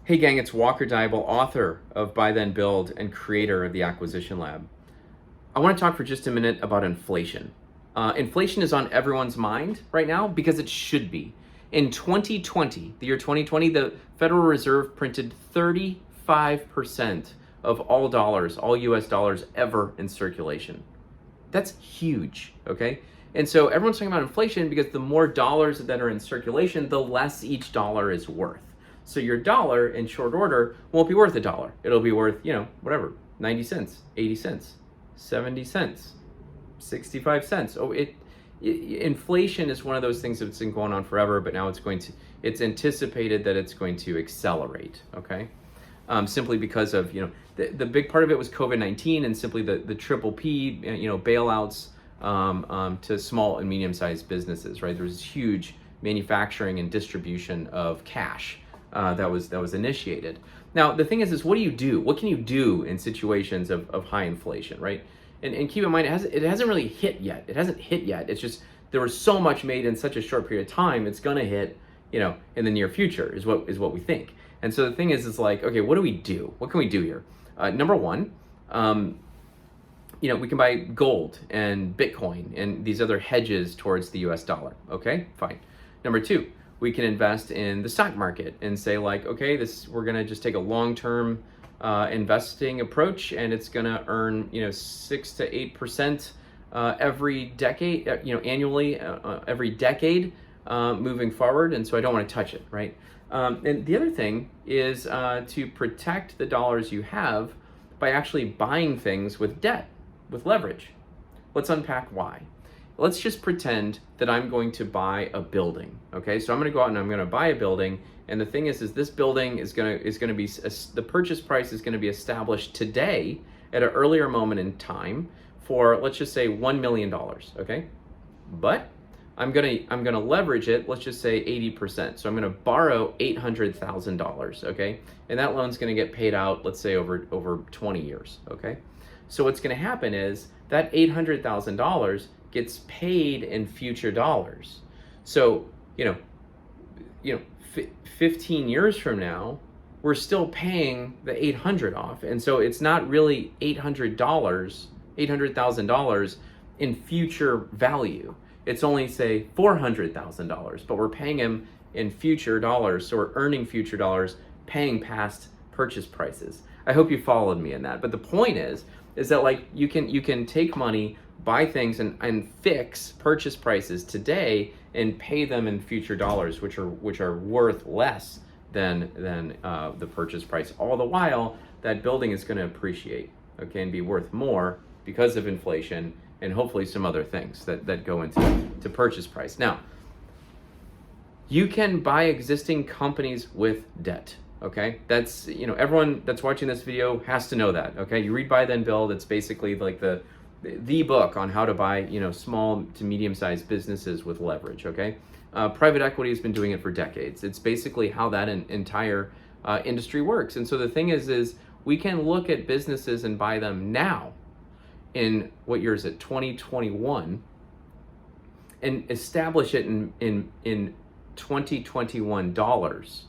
Hey gang, it's Walker Deibel, author of Buy Then Build and creator of the Acquisition Lab. I want to talk for just a minute about inflation. Inflation is on everyone's mind right now because it should be. In 2020, the year 2020, the Federal Reserve printed 35% of all dollars, all US dollars ever in circulation. That's huge, okay? And so everyone's talking about inflation because the more dollars that are in circulation, the less each dollar is worth. So your dollar in short order won't be worth $1. It'll be worth, whatever, 90 cents, 80 cents, 70 cents, 65 cents. Inflation is one of those things that's been going on forever, but now it's anticipated that it's going to accelerate, okay? Simply because of, the big part of it was COVID-19 and simply the triple P, bailouts to small and medium-sized businesses, right? There was huge manufacturing and distribution of cash that was initiated. Now, the thing is what do you do? What can you do in situations of high inflation, right? And keep in mind, it hasn't really hit yet. It hasn't hit yet. It's just there was so much made in such a short period of time. It's going to hit, in the near future is what we think. And so the thing is like, okay, what do we do? What can we do here? Number one, we can buy gold and Bitcoin and these other hedges towards the US dollar. Okay, fine. Number two, we can invest in the stock market and say like, okay, we're gonna just take a long-term investing approach, and it's gonna earn 6 to 8% every decade, annually every decade moving forward. And so I don't want to touch it, right? And the other thing is to protect the dollars you have by actually buying things with debt, with leverage. Let's unpack why. Let's just pretend that I'm going to buy a building, okay? So I'm going to go out and I'm going to buy a building, and the thing is this building is going to be, the purchase price is going to be established today at an earlier moment in time for, let's just say, $1 million, okay? But I'm going to leverage it, let's just say 80%. So I'm going to borrow $800,000, okay? And that loan's going to get paid out, let's say over 20 years, okay? So what's going to happen is that $800,000 gets paid in future dollars. So, 15 years from now, we're still paying the 800 off. And so it's not really $800,000 in future value. It's only, say, $400,000, but we're paying him in future dollars. So we're earning future dollars, paying past purchase prices. I hope you followed me in that. But the point is that like you can take money, buy things and fix purchase prices today and pay them in future dollars, which are worth less than the purchase price. All the while, that building is going to appreciate, okay, and be worth more because of inflation and hopefully some other things that go into purchase price. Now, you can buy existing companies with debt. Okay, that's, everyone that's watching this video has to know that. Okay, you read Buy Then Build. It's basically like the book on how to buy, small to medium-sized businesses with leverage. Okay, private equity has been doing it for decades. It's basically how that entire industry works. And so the thing is we can look at businesses and buy them now in what year is it, 2021, and establish it in 2021 dollars,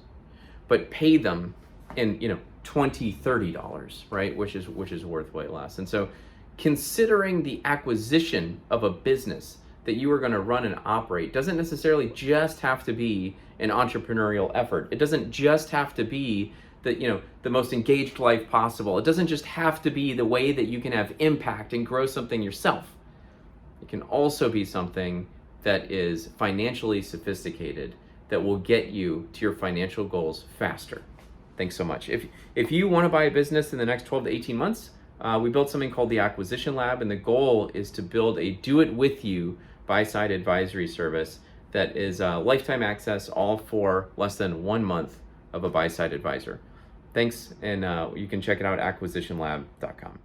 but pay them in $20-30, right? Which is worth way less. And so considering the acquisition of a business that you are going to run and operate doesn't necessarily just have to be an entrepreneurial effort. It doesn't just have to be the most engaged life possible. It doesn't just have to be the way that you can have impact and grow something yourself. It can also be something that is financially sophisticated that will get you to your financial goals faster. Thanks so much. If you want to buy a business in the next 12 to 18 months, we built something called the Acquisition Lab, and the goal is to build a do-it-with-you buy-side advisory service that is lifetime access, all for less than 1 month of a buy-side advisor. Thanks, and you can check it out at acquisitionlab.com.